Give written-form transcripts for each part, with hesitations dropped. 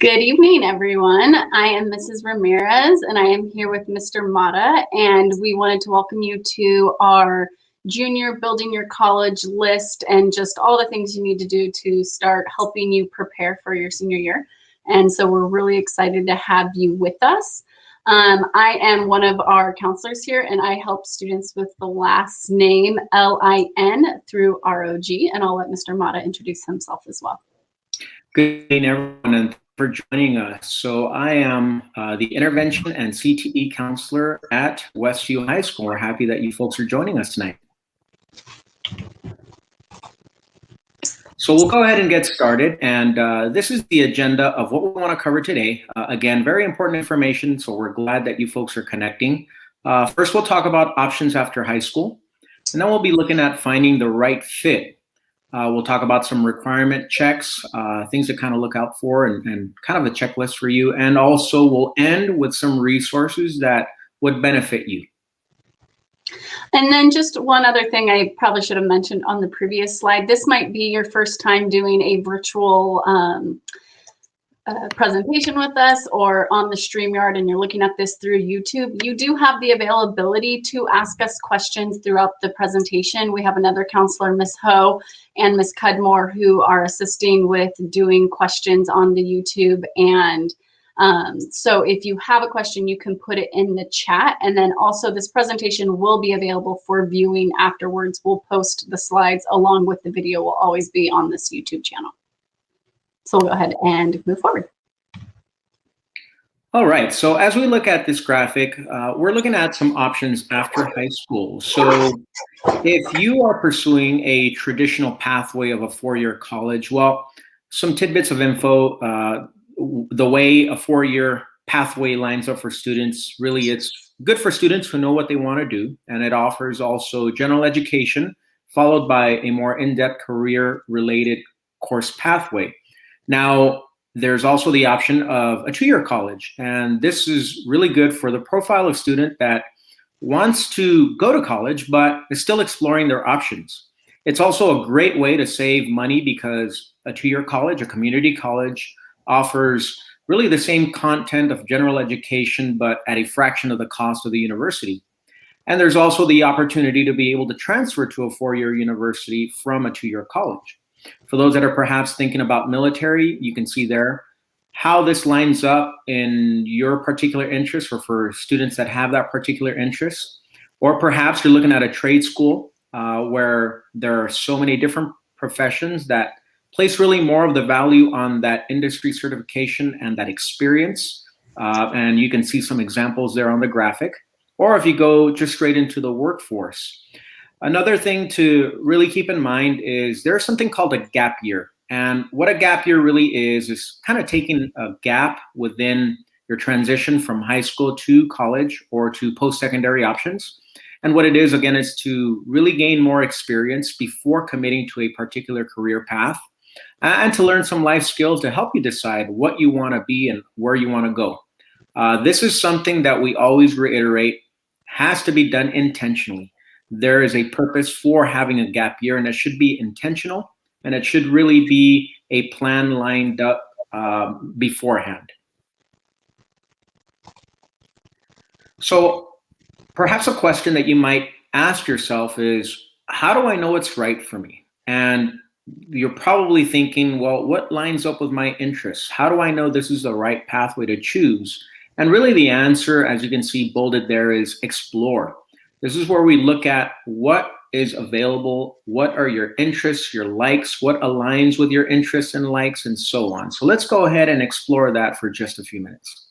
Good evening, everyone. I am Mrs. Ramirez, and I am here with Mr. Mata, and we wanted to welcome you to our junior building your college list and just all the things you need to do to start helping you prepare for your senior year. And so we're really excited to have you with us. I am one of our counselors here, and I help students with the last name L-I-N through ROG, and I'll let Mr. Mata introduce himself as well. Good evening, everyone, and for joining us. So I am the Intervention and CTE Counselor at Westview High School. We're happy that you folks are joining us tonight. So we'll go ahead and get started. And this is the agenda of what we want to cover today. Again, very important information, so we're glad that you folks are connecting. First, we'll talk about options after high school. And then we'll be looking at finding the right fit. We'll talk about some requirement checks, things to kind of look out for and kind of a checklist for you. And also we'll end with some resources that would benefit you. And then just one other thing I probably should have mentioned on the previous slide. This might be your first time doing a virtual presentation with us or on the StreamYard and you're looking at this through YouTube. You do have the availability to ask us questions throughout the presentation. We have another counselor, Ms. Ho, and Ms. Cudmore, who are assisting with doing questions on the YouTube. And so if you have a question, you can put it in the chat. And then also this presentation will be available for viewing afterwards. We'll post the slides along with the video will always be on this YouTube channel. So we'll go ahead and move forward. All right, so as we look at this graphic, we're looking at some options after high school. So if you are pursuing a traditional pathway of a four-year college, well, some tidbits of info, the way a four-year pathway lines up for students, really it's good for students who know what they want to do, and it offers also general education, followed by a more in-depth career-related course pathway. Now, there's also the option of a two-year college, and this is really good for the profile of student that wants to go to college, but is still exploring their options. It's also a great way to save money because a two-year college, a community college, offers really the same content of general education, but at a fraction of the cost of the university. And there's also the opportunity to be able to transfer to a four-year university from a two-year college. For those that are perhaps thinking about military, you can see there how this lines up in your particular interest or for students that have that particular interest. Or perhaps you're looking at a trade school where there are so many different professions that place really more of the value on that industry certification and that experience. And you can see some examples there on the graphic. Or if you go just straight into the workforce. Another thing to really keep in mind is there's something called a gap year. And what a gap year really is kind of taking a gap within your transition from high school to college or to post-secondary options. And what it is, again, is to really gain more experience before committing to a particular career path and to learn some life skills to help you decide what you want to be and where you want to go. This is something that we always reiterate has to be done intentionally. There is a purpose for having a gap year, and it should be intentional, and it should really be a plan lined up beforehand. So perhaps a question that you might ask yourself is, how do I know what's right for me? And you're probably thinking, well, what lines up with my interests? How do I know this is the right pathway to choose? And really the answer, as you can see bolded there, is explore. This is where we look at what is available, what are your interests, your likes, what aligns with your interests and likes, and so on. So let's go ahead and explore that for just a few minutes.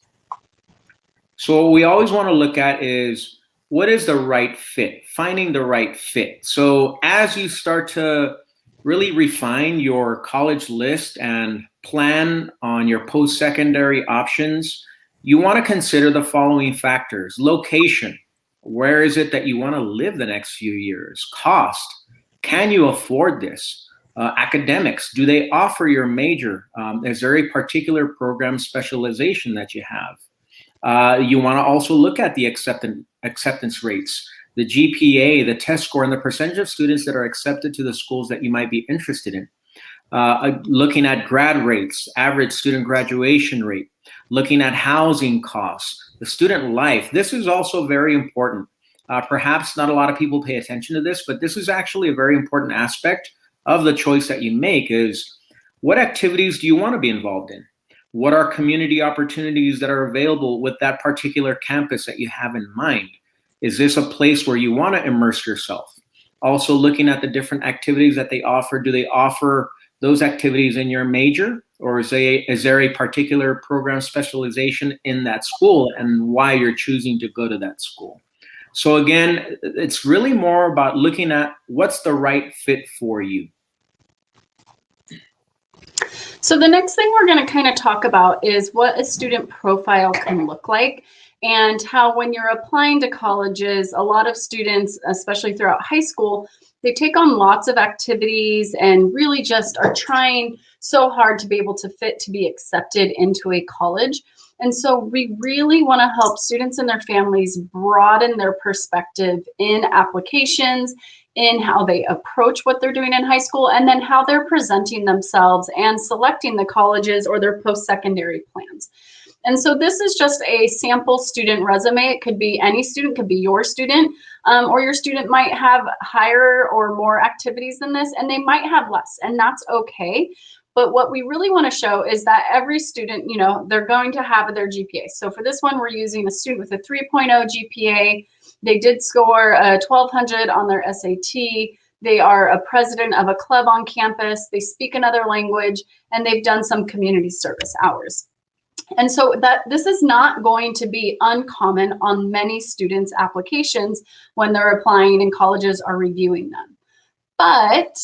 So what we always want to look at is what is the right fit, finding the right fit. So as you start to really refine your college list and plan on your post-secondary options, you want to consider the following factors: location. Where is it that you want to live the next few years? Cost. Can you afford this? Academics. Do they offer your major? Is there a particular program specialization that you have? You want to also look at the acceptance rates, the GPA, the test score, and the percentage of students that are accepted to the schools that you might be interested in. looking at grad rates, average student graduation rate, looking at housing costs, the student life. This is also very important. Perhaps not a lot of people pay attention to this, but this is actually a very important aspect of the choice that you make is what activities do you want to be involved in? What are community opportunities that are available with that particular campus that you have in mind? Is this a place where you want to immerse yourself? Also looking at the different activities that they offer. Do they offer those activities in your major, or is there a particular program specialization in that school and why you're choosing to go to that school? So again, it's really more about looking at what's the right fit for you. So the next thing we're going to kind of talk about is what a student profile can look like, and how when you're applying to colleges, a lot of students, especially throughout high school, they take on lots of activities and really just are trying so hard to be able to fit to be accepted into a college. And so we really want to help students and their families broaden their perspective in applications, in how they approach what they're doing in high school, and then how they're presenting themselves and selecting the colleges or their post-secondary plans. And so this is just a sample student resume. It could be any student, could be your student, or your student might have higher or more activities than this, and they might have less, and that's okay. But what we really want to show is that every student, you know, they're going to have their GPA. So for this one, we're using a student with a 3.0 GPA. They did score 1,200 on their SAT. They are a president of a club on campus. They speak another language, and they've done some community service hours. And so that this is not going to be uncommon on many students' applications when they're applying and colleges are reviewing them. But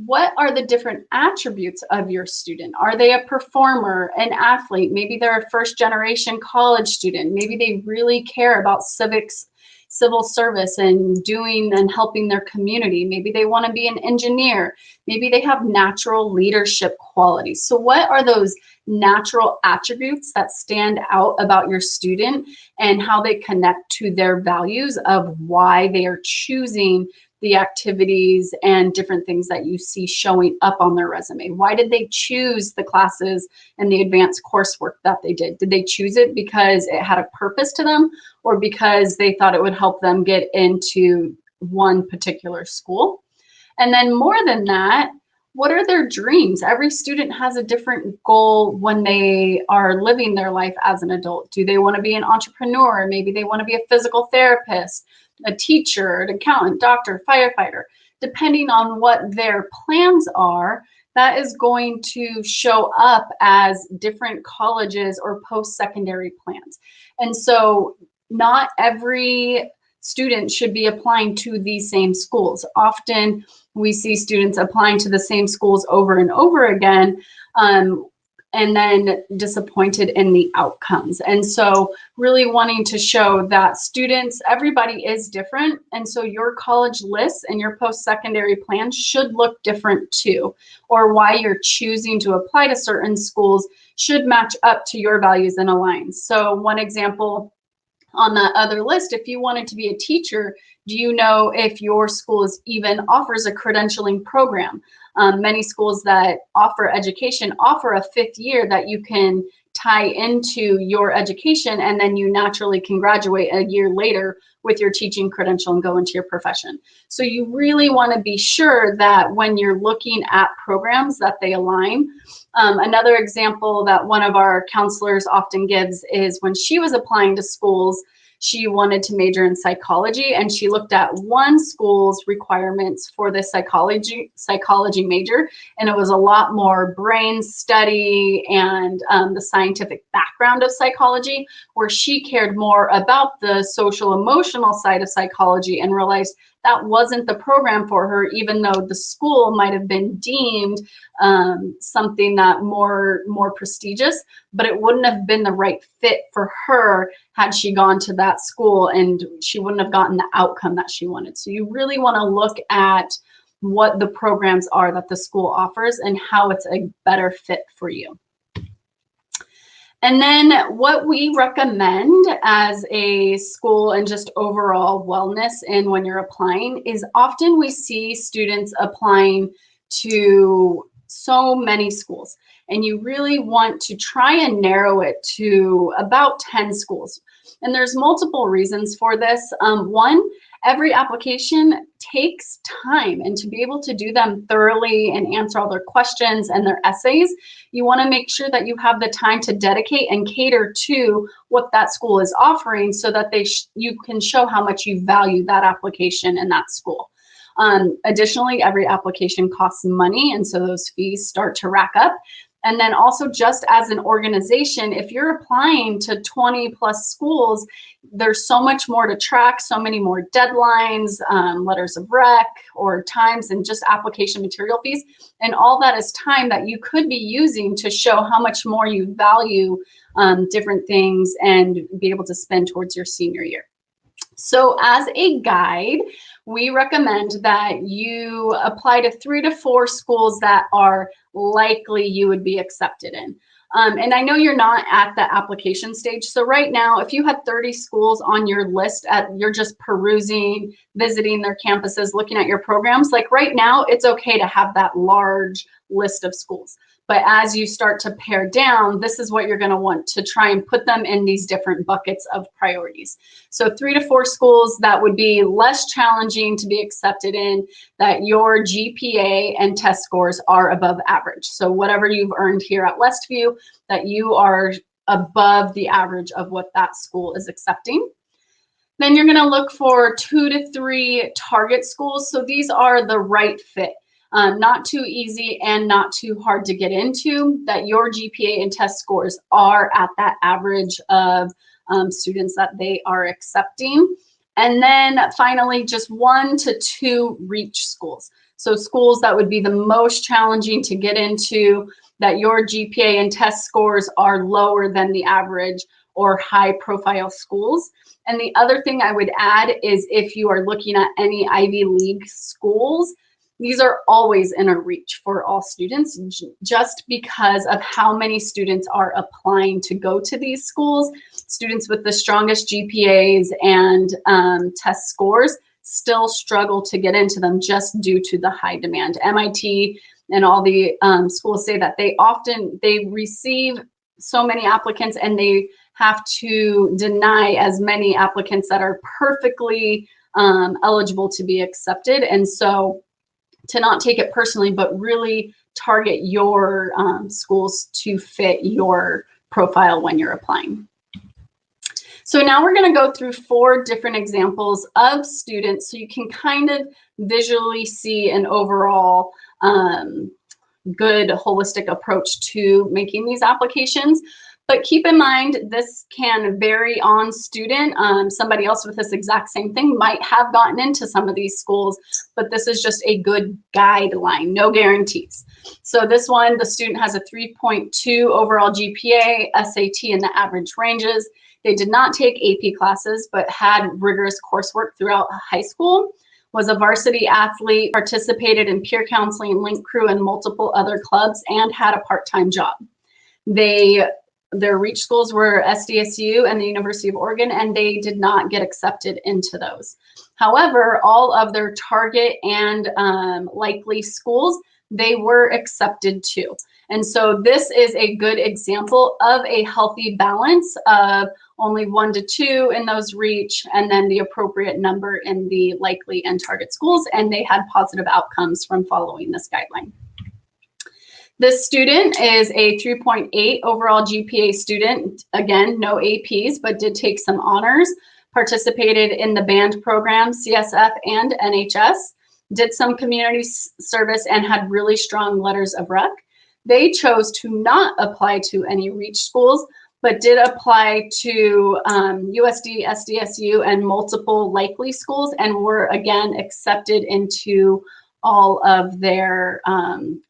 what are the different attributes of your student? Are they a performer, an athlete? Maybe they're a first-generation college student. Maybe they really care about civics, civil service, and doing and helping their community. Maybe they want to be an engineer. Maybe they have natural leadership qualities. So what are those natural attributes that stand out about your student and how they connect to their values of why they are choosing the activities and different things that you see showing up on their resume? Why did they choose the classes and the advanced coursework that they did? Did they choose it because it had a purpose to them, or because they thought it would help them get into one particular school? And then more than that, what are their dreams? Every student has a different goal when they are living their life as an adult. Do they want to be an entrepreneur? Maybe they want to be a physical therapist, a teacher, an accountant, doctor, firefighter. Depending on what their plans are, that is going to show up as different colleges or post-secondary plans. And so not every student should be applying to these same schools. Often we see students applying to the same schools over and over again, and then disappointed in the outcomes. And so really wanting to show that students, everybody is different. And so your college lists and your post-secondary plans should look different too, or why you're choosing to apply to certain schools should match up to your values and align. So one example on that other list, if you wanted to be a teacher, do you know if your school even offers a credentialing program? Many schools that offer education offer a 5th year that you can tie into your education, and then you naturally can graduate a year later with your teaching credential and go into your profession. So you really want to be sure that when you're looking at programs that they align. Another example that one of our counselors often gives is when she was applying to schools, she wanted to major in psychology, and she looked at one school's requirements for the psychology major, and it was a lot more brain study and the scientific background of psychology, where she cared more about the social emotional side of psychology and realized that wasn't the program for her, even though the school might have been deemed something that more prestigious, but it wouldn't have been the right fit for her had she gone to that school, and she wouldn't have gotten the outcome that she wanted. So you really want to look at what the programs are that the school offers and how it's a better fit for you. And then what we recommend as a school and just overall wellness in when you're applying is often we see students applying to so many schools, and you really want to try and narrow it to about 10 schools. And there's multiple reasons for this. One, every application takes time, and to be able to do them thoroughly and answer all their questions and their essays, you want to make sure that you have the time to dedicate and cater to what that school is offering, so that you can show how much you value that application and that school. Additionally, every application costs money, and so those fees start to rack up. And then also, just as an organization, if you're applying to 20 plus schools, there's so much more to track, so many more deadlines, letters of rec or times, and just application material fees. And all that is time that you could be using to show how much more you value different things and be able to spend towards your senior year. So as a guide, we recommend that you apply to 3 to 4 schools that are likely you would be accepted in. And I know you're not at the application stage. So right now, if you had 30 schools on your list, you're just perusing, visiting their campuses, looking at your programs, like right now, it's okay to have that large list of schools. But as you start to pare down, this is what you're going to want to try and put them in these different buckets of priorities. So 3 to 4 schools that would be less challenging to be accepted in, that your GPA and test scores are above average. So whatever you've earned here at Westview, that you are above the average of what that school is accepting. Then you're going to look for 2 to 3 target schools. So these are the right fit. Not too easy and not too hard to get into, that your GPA and test scores are at that average of students that they are accepting. And then finally, just 1 to 2 reach schools. So schools that would be the most challenging to get into, that your GPA and test scores are lower than the average, or high profile schools. And the other thing I would add is, if you are looking at any Ivy League schools, these are always in a reach for all students, just because of how many students are applying to go to these schools. Students with the strongest GPAs and test scores still struggle to get into them, just due to the high demand. MIT and all the schools say that they receive so many applicants, and they have to deny as many applicants that are perfectly eligible to be accepted. And so, to not take it personally, but really target your schools to fit your profile when you're applying. So now we're going to go through 4 different examples of students, so you can kind of visually see an overall good holistic approach to making these applications. But keep in mind, this can vary on student. Somebody else with this exact same thing might have gotten into some of these schools, but this is just a good guideline, no guarantees. So this one, the student has a 3.2 overall GPA, SAT in the average ranges. They did not take AP classes, but had rigorous coursework throughout high school, was a varsity athlete, participated in peer counseling, link crew, and multiple other clubs, and had a part-time job. Their reach schools were SDSU and the University of Oregon, and they did not get accepted into those. However, all of their target and likely schools, they were accepted to. And so this is a good example of a healthy balance of only 1 to 2 in those reach, and then the appropriate number in the likely and target schools, and they had positive outcomes from following this guideline. This student is a 3.8 overall GPA student. Again, no APs, but did take some honors, participated in the band program, CSF and NHS, did some community service, and had really strong letters of rec. They chose to not apply to any reach schools, but did apply to USD, SDSU, and multiple likely schools, and were again accepted into all of their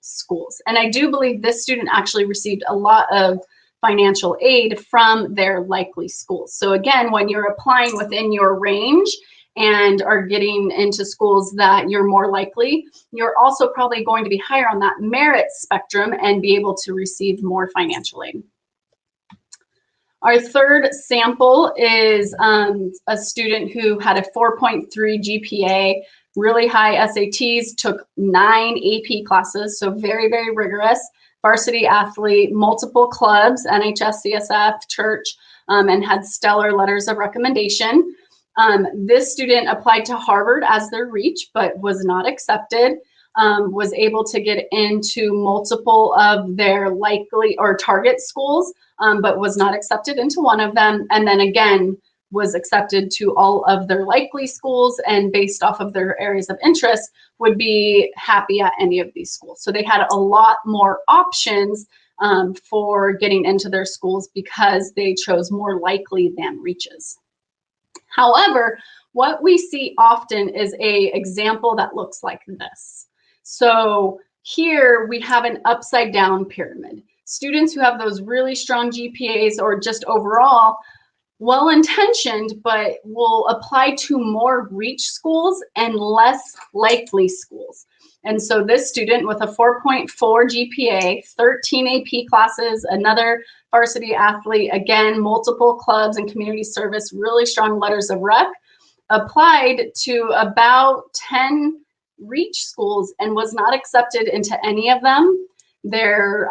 schools. And I do believe this student actually received a lot of financial aid from their likely schools. So again, when you're applying within your range and are getting into schools that you're more likely, you're also probably going to be higher on that merit spectrum and be able to receive more financial aid. Our third sample is a student who had a 4.3 GPA, really high SATs, took 9 AP classes, so very, very rigorous. Varsity athlete, multiple clubs, NHS, CSF, church, and had stellar letters of recommendation. This student applied to Harvard as their reach, but was not accepted. Was able to get into multiple of their likely or target schools, but was not accepted into one of them. And then again, was accepted to all of their likely schools, and based off of their areas of interest would be happy at any of these schools. So they had a lot more options for getting into their schools because they chose more likely than reaches. However, what we see often is a example that looks like this. So here we have an upside down pyramid. Students who have those really strong GPAs or just overall well-intentioned, but will apply to more reach schools and less likely schools. And so this student with a 4.4 GPA, 13 AP classes, another varsity athlete, again, multiple clubs and community service, really strong letters of rec, applied to about 10 reach schools and was not accepted into any of them. Their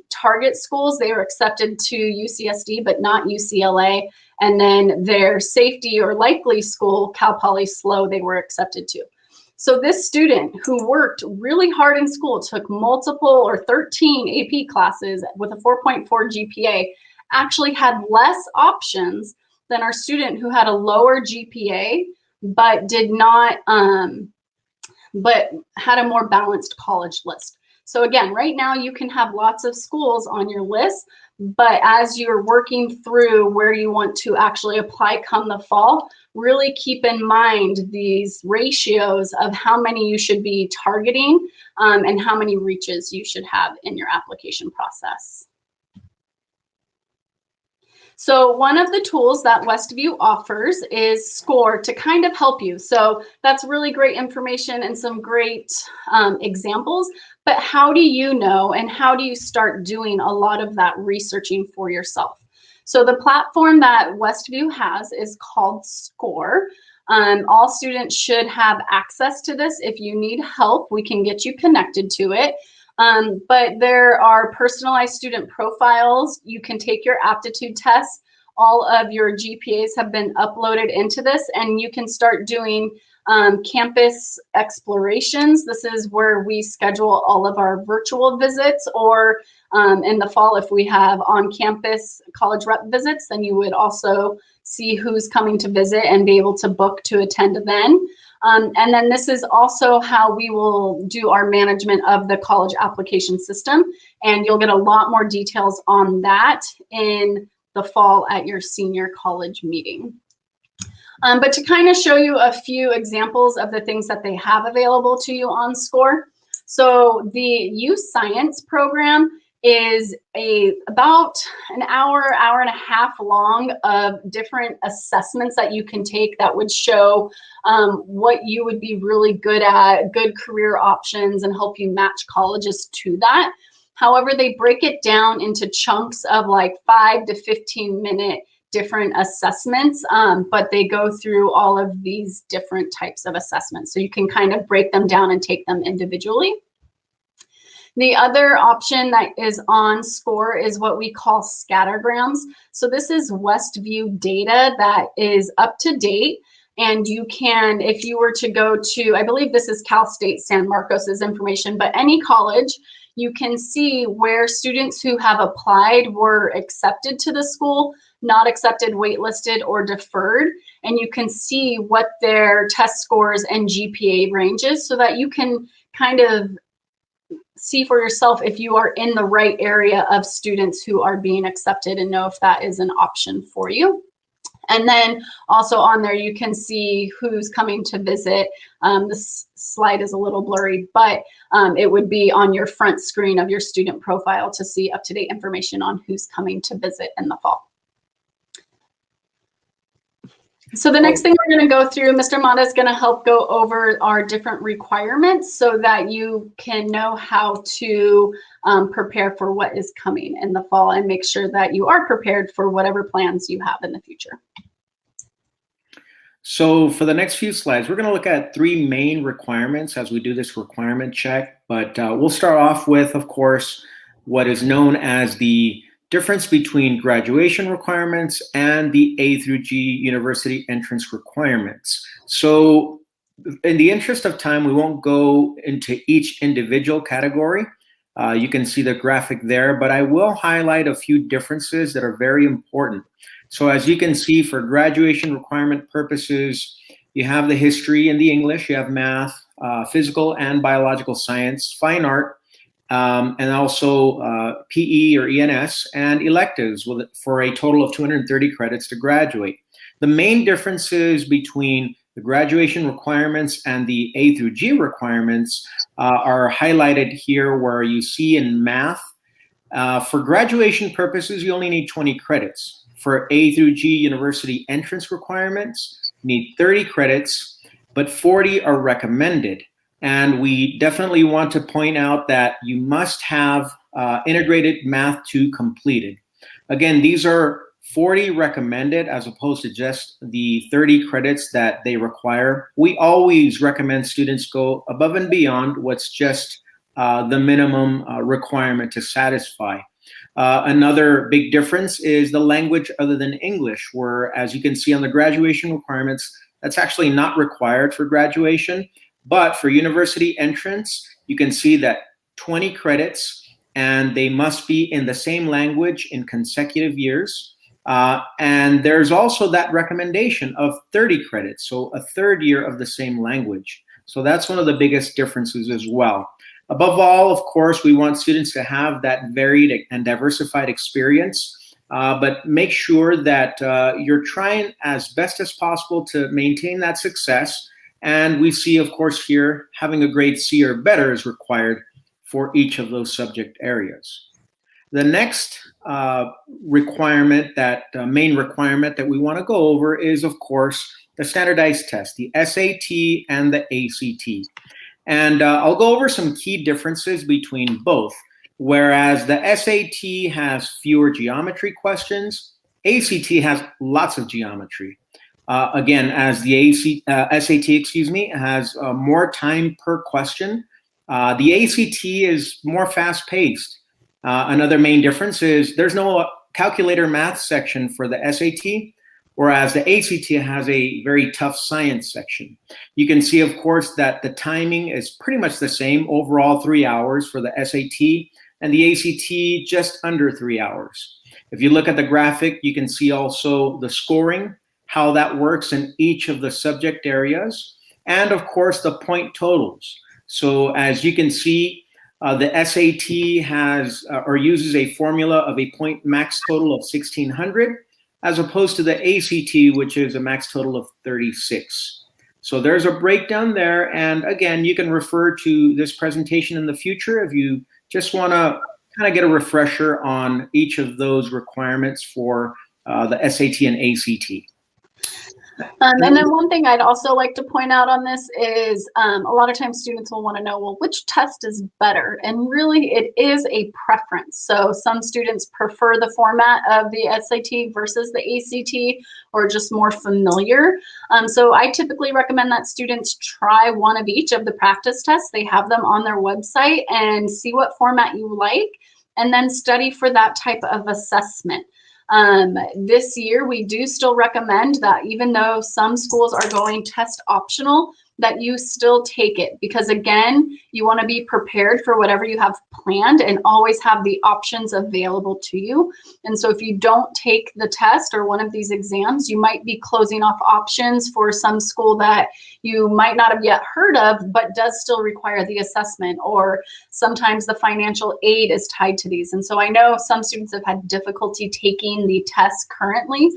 target schools, they were accepted to UCSD, but not UCLA. And then their safety or likely school, Cal Poly SLO, they were accepted to. So this student who worked really hard in school, took multiple or 13 AP classes with a 4.4 GPA, actually had less options than our student who had a lower GPA, but did not, but had a more balanced college list. So again, right now you can have lots of schools on your list, but as you're working through where you want to actually apply come the fall, really keep in mind these ratios of how many you should be targeting and how many reaches you should have in your application process. So one of the tools that Westview offers is SCOIR to kind of help you. So that's really great information and some great examples, but how do you know and how do you start doing a lot of that researching for yourself? So the platform that Westview has is called SCOIR. All students should have access to this. If you need help, we can get you connected to it. But there are personalized student profiles. You can take your aptitude tests. All of your GPAs have been uploaded into this, and you can start doing campus explorations. This is where we schedule all of our virtual visits, or in the fall, if we have on-campus college rep visits, then you would also see who's coming to visit and be able to book to attend then. And then this is also how we will do our management of the college application system. And you'll get a lot more details on that in the fall at your senior college meeting. But to kind of show you a few examples of the things that they have available to you on SCOIR. So the Youth Science program is about an hour, hour and a half long of different assessments that you can take that would show what you would be really good at, good career options, and help you match colleges to that. However, they break it down into chunks of like 5 to 15 minute different assessments, but they go through all of these different types of assessments. So you can kind of break them down and take them individually. The other option that is on SCOIR is what we call scattergrams. So this is Westview data that is up to date. And you can, if you were to go to, I believe this is Cal State San Marcos's information, but any college, you can see where students who have applied were accepted to the school, not accepted, waitlisted, or deferred. And you can see what their test scores and GPA ranges so that you can kind of see for yourself if you are in the right area of students who are being accepted and know if that is an option for you. And then also on there, you can see who's coming to visit. This slide is a little blurry, but it would be on your front screen of your student profile to see up-to-date information on who's coming to visit in the fall. So the next thing we're going to go through, Mr. Mata is going to help go over our different requirements so that you can know how to prepare for what is coming in the fall and make sure that you are prepared for whatever plans you have in the future. So for the next few slides, we're going to look at three main requirements as we do this requirement check. But we'll start off with, of course, what is known as the difference between graduation requirements and the A through G university entrance requirements. So in the interest of time, we won't go into each individual category. You can see the graphic there, but I will highlight a few differences that are very important. So as you can see, for graduation requirement purposes, you have the history and the English, you have math, physical and biological science, fine art, and also PE or ENS, and electives for a total of 230 credits to graduate. The main differences between the graduation requirements and the A through G requirements are highlighted here, where you see in math, for graduation purposes, you only need 20 credits. For A through G university entrance requirements, you need 30 credits, but 40 are recommended. And we definitely want to point out that you must have integrated math 2 completed. Again, these are 40 recommended as opposed to just the 30 credits that they require. We always recommend students go above and beyond what's just the minimum requirement to satisfy. Another big difference is the language other than English, where, as you can see on the graduation requirements, that's actually not required for graduation. But for university entrance, you can see that 20 credits, and they must be in the same language in consecutive years. And there's also that recommendation of 30 credits, so a third year of the same language. So that's one of the biggest differences as well. Above all, of course, we want students to have that varied and diversified experience, but make sure that you're trying as best as possible to maintain that success. And we see, of course, here having a grade C or better is required for each of those subject areas. The next requirement, main requirement that we want to go over is, of course, the standardized test, the SAT and the ACT. And I'll go over some key differences between both. Whereas the SAT has fewer geometry questions, ACT has lots of geometry. Again, as the SAT, has more time per question, the ACT is more fast-paced. Another main difference is there's no calculator math section for the SAT, whereas the ACT has a very tough science section. You can see, of course, that the timing is pretty much the same, overall 3 hours for the SAT, and the ACT just under 3 hours. If you look at the graphic, you can see also the scoring, how that works in each of the subject areas, and of course the point totals. So as you can see, the SAT has or uses a formula of a point max total of 1,600, as opposed to the ACT, which is a max total of 36. So there's a breakdown there. And again, you can refer to this presentation in the future if you just want to kind of get a refresher on each of those requirements for the SAT and ACT. And then one thing I'd also like to point out on this is a lot of times students will want to know, well, which test is better? And really it is a preference. So some students prefer the format of the SAT versus the ACT, or just more familiar. So I typically recommend that students try one of each of the practice tests. They have them on their website, and see what format you like, and then study for that type of assessment. This year, we do still recommend that even though some schools are going test optional, that you still take it, because again, you want to be prepared for whatever you have planned and always have the options available to you. And so if you don't take the test or one of these exams, you might be closing off options for some school that you might not have yet heard of, but does still require the assessment, or sometimes the financial aid is tied to these. And so I know some students have had difficulty taking the test currently,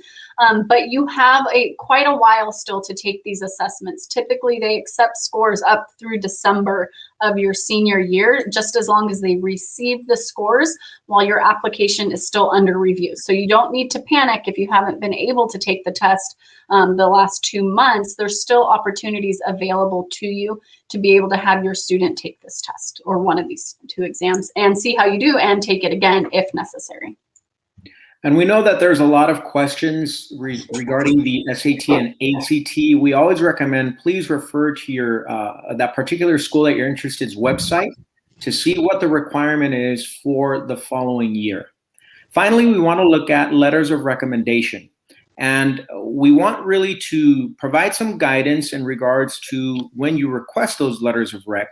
but you have quite a while still to take these assessments. Typically, they accept scores up through December of your senior year, just as long as they receive the scores while your application is still under review. So you don't need to panic if you haven't been able to take the test the last 2 months. There's still opportunities available to you to be able to have your student take this test or one of these 2 exams and see how you do, and take it again if necessary. And we know that there's a lot of questions regarding the SAT and ACT. We always recommend please refer to your that particular school that you're interested in website to see what the requirement is for the following year. Finally, we want to look at letters of recommendation. And we want really to provide some guidance in regards to when you request those letters of rec.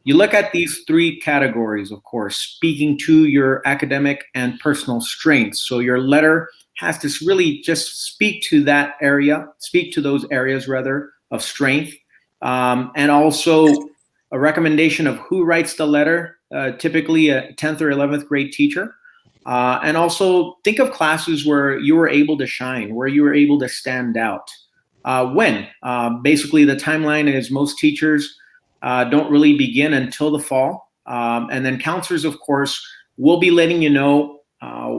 You look at these three categories, of course, speaking to your academic and personal strengths. So your letter has to really just speak to that area, speak to those areas rather of strength. And also a recommendation of who writes the letter, typically a 10th or 11th grade teacher. And also think of classes where you were able to shine, where you were able to stand out. When? Basically the timeline is most teachers don't really begin until the fall. And then counselors, of course, will be letting you know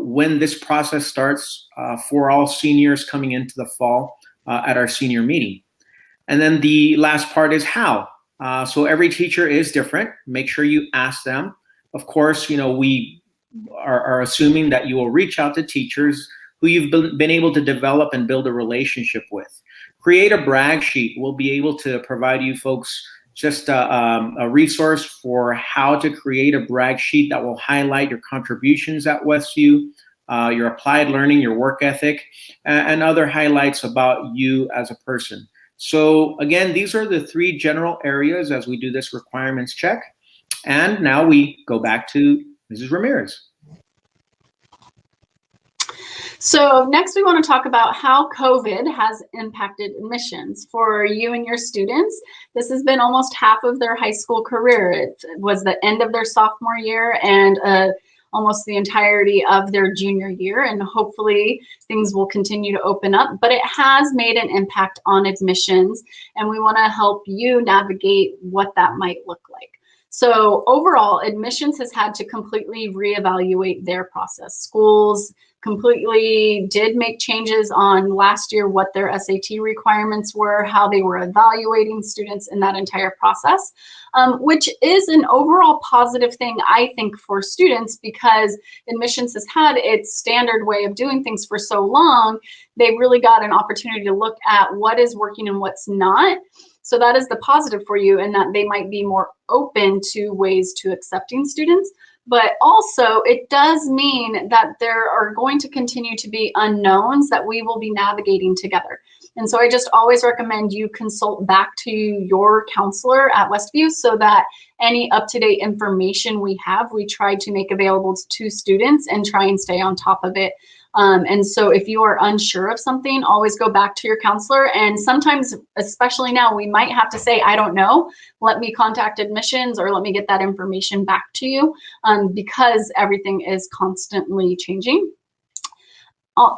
when this process starts for all seniors coming into the fall at our senior meeting. And then the last part is how. So every teacher is different. Make sure you ask them. Of course, we are assuming that you will reach out to teachers who you've been able to develop and build a relationship with. Create a brag sheet. We'll be able to provide you folks just a resource for how to create a brag sheet that will highlight your contributions at Westview, your applied learning, your work ethic, and other highlights about you as a person. So again, these are the three general areas as we do this requirements check. And now we go back to Mrs. Ramirez. So next we want to talk about how COVID has impacted admissions for you and your students. This has been almost half of their high school career. It was the end of their sophomore year and almost the entirety of their junior year, and hopefully things will continue to open up, but it has made an impact on admissions, and we want to help you navigate what that might look like. So overall, admissions has had to completely reevaluate their process. Schools completely did make changes on last year, what their SAT requirements were, how they were evaluating students in that entire process, which is an overall positive thing, I think, for students, because admissions has had its standard way of doing things for so long. They really got an opportunity to look at what is working and what's not. So that is the positive for you, in that they might be more open to ways to accepting students. But also it does mean that there are going to continue to be unknowns that we will be navigating together. And so I just always recommend you consult back to your counselor at Westview so that any up-to-date information we have, we try to make available to students and try and stay on top of it. And so if you are unsure of something, always go back to your counselor. And sometimes, especially now, we might have to say, I don't know, let me contact admissions or let me get that information back to you, because everything is constantly changing.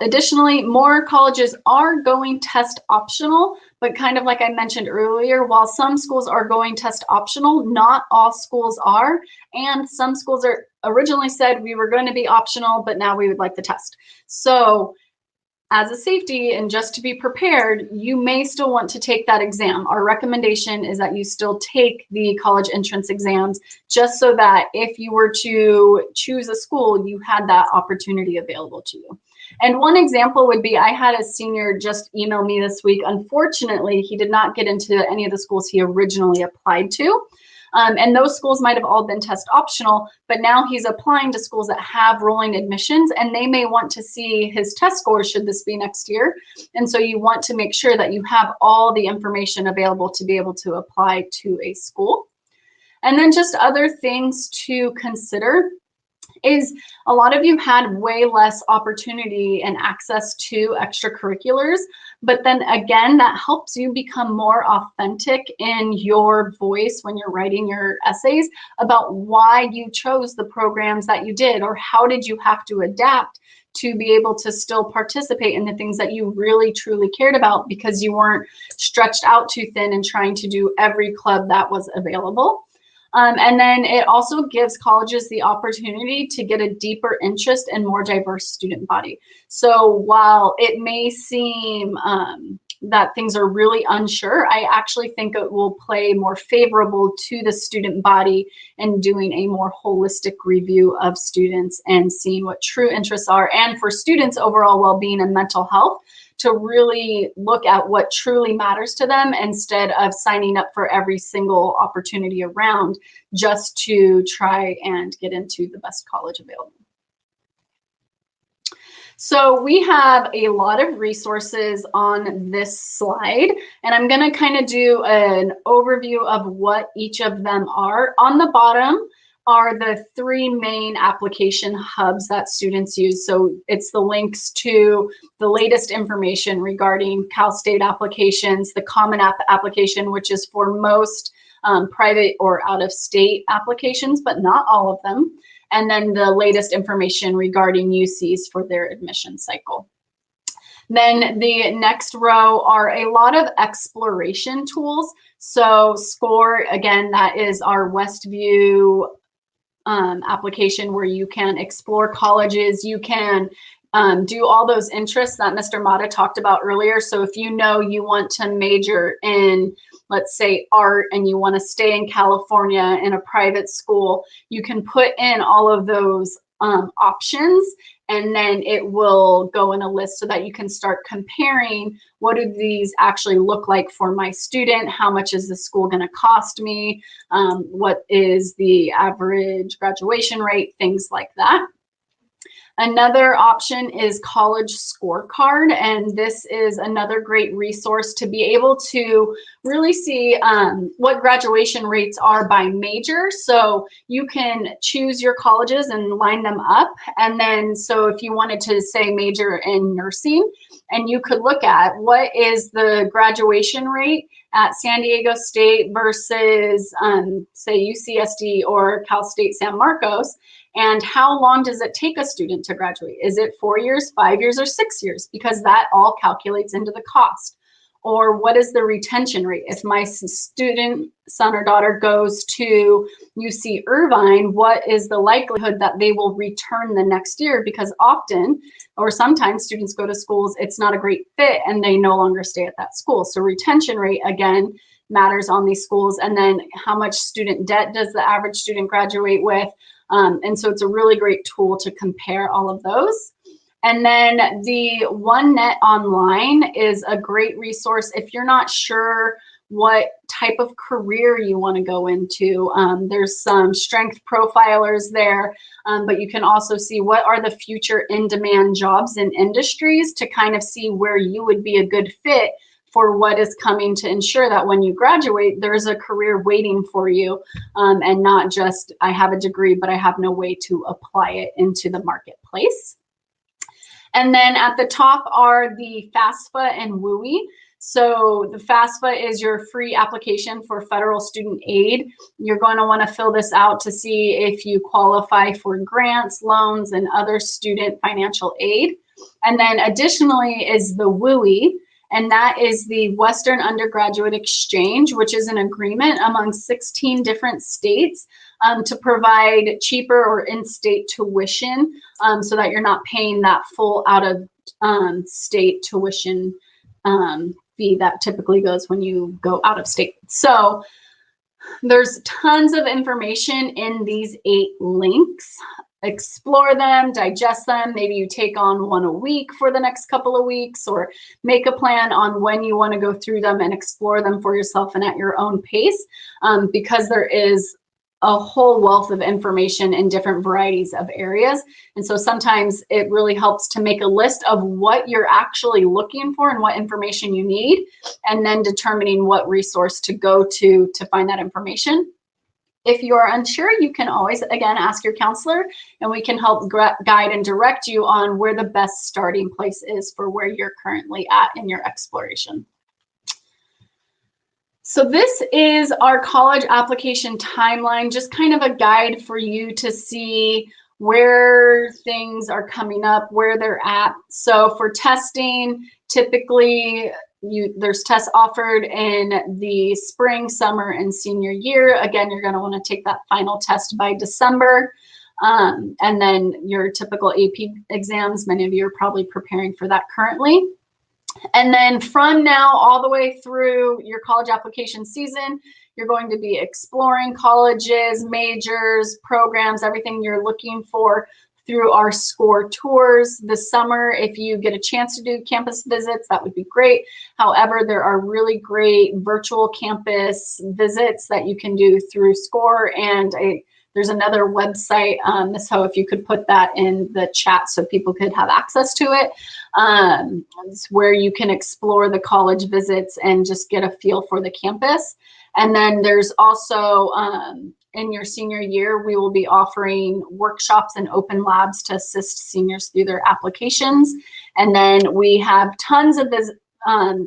Additionally, more colleges are going test optional, but kind of like I mentioned earlier, while some schools are going test optional, not all schools are. And some schools are originally said we were going to be optional, but now we would like the test. So as a safety and just to be prepared, you may still want to take that exam. Our recommendation is that you still take the college entrance exams, just so that if you were to choose a school, you had that opportunity available to you. And one example would be, I had a senior just email me this week. Unfortunately, he did not get into any of the schools he originally applied to. And those schools might have all been test optional, but now he's applying to schools that have rolling admissions, and they may want to see his test scores should this be next year. And so you want to make sure that you have all the information available to be able to apply to a school. And then just other things to consider is a lot of you had way less opportunity and access to extracurriculars, but then again, that helps you become more authentic in your voice when you're writing your essays about why you chose the programs that you did, or how did you have to adapt to be able to still participate in the things that you really truly cared about, because you weren't stretched out too thin and trying to do every club that was available. And then it also gives colleges the opportunity to get a deeper interest and more diverse student body. So while it may seem that things are really unsure, I actually think it will play more favorable to the student body in doing a more holistic review of students and seeing what true interests are, and for students' overall well-being and mental health, to really look at what truly matters to them instead of signing up for every single opportunity around just to try and get into the best college available. So we have a lot of resources on this slide, and I'm going to kind of do an overview of what each of them are. On the bottom are the 3 main application hubs that students use. So it's the links to the latest information regarding Cal State applications, the Common App application, which is for most private or out-of-state applications, but not all of them. And then the latest information regarding UCs for their admission cycle. Then the next row are a lot of exploration tools. So SCOIR, again, that is our Westview application where you can explore colleges, you can do all those interests that Mr. Mata talked about earlier. So if you know you want to major in, let's say, art, and you want to stay in California in a private school, you can put in all of those options, and then it will go in a list so that you can start comparing what do these actually look like for my student, how much is the school going to cost me, what is the average graduation rate, things like that. Another option is College Scorecard, and this is another great resource to be able to really see what graduation rates are by major. So you can choose your colleges and line them up, and then so if you wanted to say major in nursing, and you could look at what is the graduation rate at San Diego State versus say UCSD or Cal State San Marcos, and how long does it take a student to graduate? Is it 4 years, 5 years, or 6 years? Because that all calculates into the cost. Or what is the retention rate? If my student, son or daughter, goes to UC Irvine, what is the likelihood that they will return the next year? Because often, or sometimes, students go to schools, it's not a great fit, and they no longer stay at that school. So retention rate, again, matters on these schools. And then how much student debt does the average student graduate with? And so it's a really great tool to compare all of those. And then the OneNet Online is a great resource if you're not sure what type of career you want to go into. There's some strength profilers there, but you can also see what are the future in-demand jobs and industries to kind of see where you would be a good fit for what is coming, to ensure that when you graduate, there's a career waiting for you, and not just, I have a degree, but I have no way to apply it into the marketplace. And then at the top are the FAFSA and WUI. So the FAFSA is your free application for federal student aid. You're going to want to fill this out to see if you qualify for grants, loans, and other student financial aid. And then additionally is the WUI, and that is the Western Undergraduate Exchange, which is an agreement among 16 different states to provide cheaper or in-state tuition, so that you're not paying that full out-of-state tuition fee that typically goes when you go out of state. So there's tons of information in these 8 links. Explore them, digest them. Maybe you take on one a week for the next couple of weeks, or make a plan on when you want to go through them and explore them for yourself and at your own pace, because there is a whole wealth of information in different varieties of areas. And so sometimes it really helps to make a list of what you're actually looking for and what information you need, and then determining what resource to go to find that information. If you are unsure, you can always, again, ask your counselor, and we can help guide and direct you on where the best starting place is for where you're currently at in your exploration. So this is our college application timeline, just kind of a guide for you to see where things are coming up, where they're at. So for testing, typically there's tests offered in the spring, summer, and senior year. Again, you're going to want to take that final test by December. And then your typical AP exams, many of you are probably preparing for that currently. And then from now all the way through your college application season, you're going to be exploring colleges, majors, programs, everything you're looking for through our SCOIR tours. This summer, if you get a chance to do campus visits, that would be great. However, there are really great virtual campus visits that you can do through SCOIR, and there's another website, Ms. Ho, if you could put that in the chat so people could have access to it. It's where you can explore the college visits and just get a feel for the campus. And then there's also, in your senior year, we will be offering workshops and open labs to assist seniors through their applications. And then we have tons of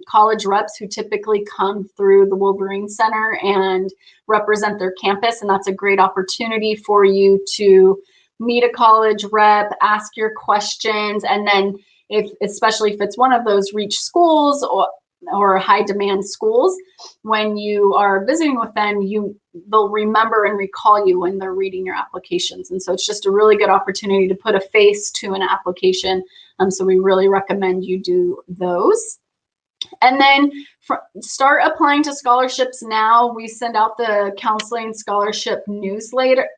college reps who typically come through the Wolverine Center and represent their campus. And that's a great opportunity for you to meet a college rep, ask your questions, and then especially if it's one of those reach schools or high demand schools, when you are visiting with them, they'll remember and recall you when they're reading your applications. And so it's just a really good opportunity to put a face to an application. So we really recommend you do those. And then start applying to scholarships now. We send out the counseling scholarship newsletter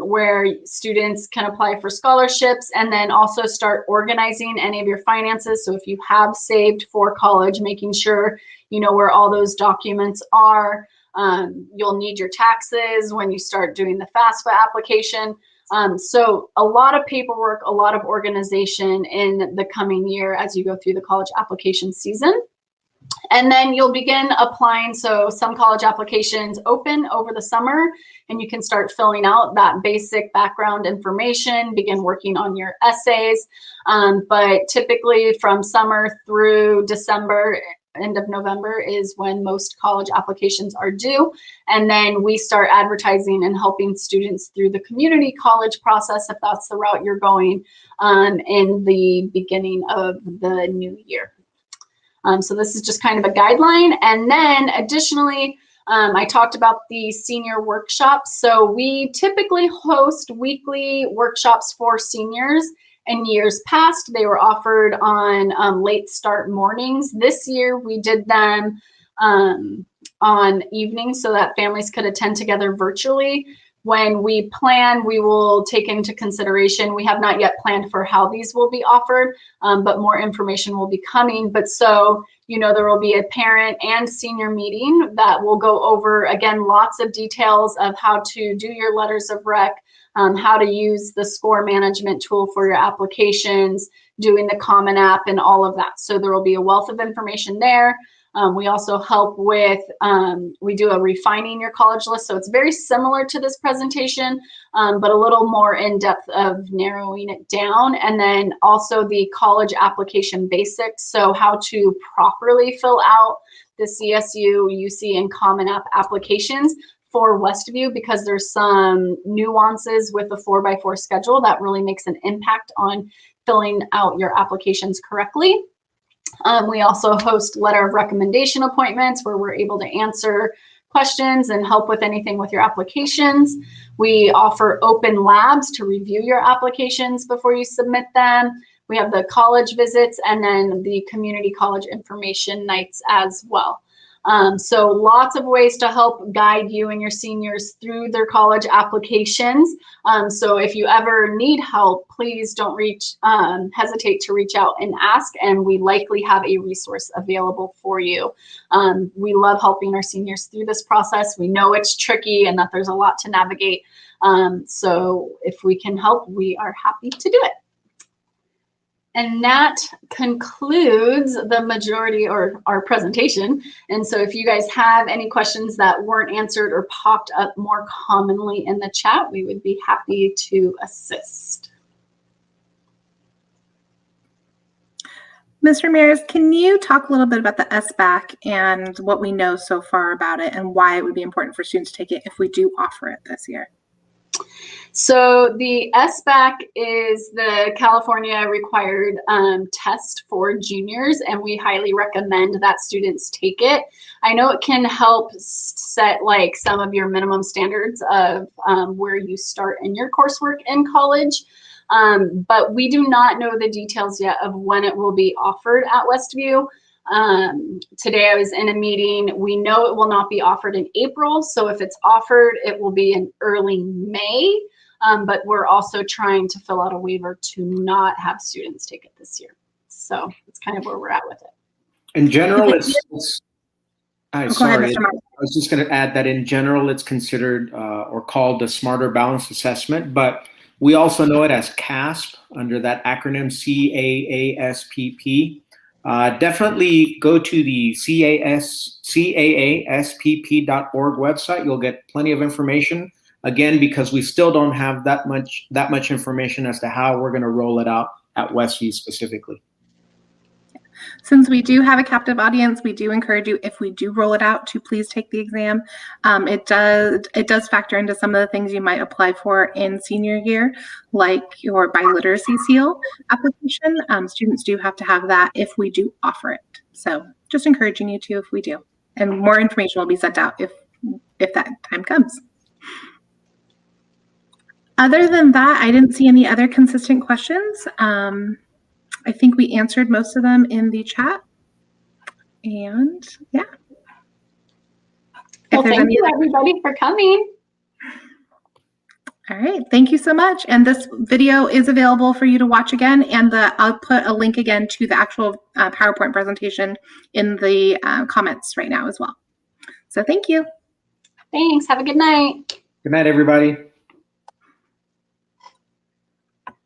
where students can apply for scholarships, and then also start organizing any of your finances. So if you have saved for college, making sure you know where all those documents are. You'll need your taxes when you start doing the FAFSA application. So a lot of paperwork, a lot of organization in the coming year as you go through the college application season. And then you'll begin applying. So some college applications open over the summer, and you can start filling out that basic background information, begin working on your essays. But typically from summer through December, end of November is when most college applications are due. And then we start advertising and helping students through the community college process, if that's the route you're going, in the beginning of the new year. So this is just kind of a guideline. And then additionally, I talked about the senior workshops. So we typically host weekly workshops for seniors. In years past, they were offered on late start mornings. This year, we did them on evenings so that families could attend together virtually. When we plan, we will take into consideration, we have not yet planned for how these will be offered, but more information will be coming. But so, you know, there will be a parent and senior meeting that will go over, again, lots of details of how to do your letters of rec, how to use the SCOIR management tool for your applications, doing the Common App and all of that. So there will be a wealth of information there. We also help with, we do a refining your college list. So it's very similar to this presentation, but a little more in depth of narrowing it down. And then also the college application basics. So how to properly fill out the CSU, UC, and Common App applications for Westview, because there's some nuances with the 4x4 schedule that really makes an impact on filling out your applications correctly. We also host letter of recommendation appointments where we're able to answer questions and help with anything with your applications. We offer open labs to review your applications before you submit them. We have the college visits and then the community college information nights as well. So lots of ways to help guide you and your seniors through their college applications. So if you ever need help, please don't hesitate to reach out and ask, and we likely have a resource available for you. We love helping our seniors through this process. We know it's tricky and that there's a lot to navigate. So if we can help, we are happy to do it. And that concludes the majority or our presentation. And so if you guys have any questions that weren't answered or popped up more commonly in the chat, we would be happy to assist. Ms. Ramirez, can you talk a little bit about the SBAC and what we know so far about it and why it would be important for students to take it if we do offer it this year? So the SBAC is the California required test for juniors, and we highly recommend that students take it. I know it can help set like some of your minimum standards of where you start in your coursework in college, but we do not know the details yet of when it will be offered at Westview. Today I was in a meeting. We know it will not be offered in April, so if it's offered, it will be in early May. But we're also trying to fill out a waiver to not have students take it this year. So that's kind of where we're at with it. In general, Go ahead, Mr. Martin. I was just going to add that in general, it's considered or called the Smarter Balanced Assessment, but we also know it as CASP under that acronym CAASPP. Definitely go to the caaspp.org website. You'll get plenty of information. Again, because we still don't have that much information as to how we're going to roll it out at Westview specifically. Since we do have a captive audience, we do encourage you, if we do roll it out, to please take the exam. It does factor into some of the things you might apply for in senior year, like your biliteracy seal application. Students do have to have that if we do offer it. So just encouraging you to if we do. And more information will be sent out if that time comes. Other than that, I didn't see any other consistent questions. I think we answered most of them in the chat. And yeah. Well, thank you everybody for coming. All right, thank you so much. And this video is available for you to watch again. And I'll put a link again to the actual PowerPoint presentation in the comments right now as well. So thank you. Thanks, have a good night. Good night, everybody.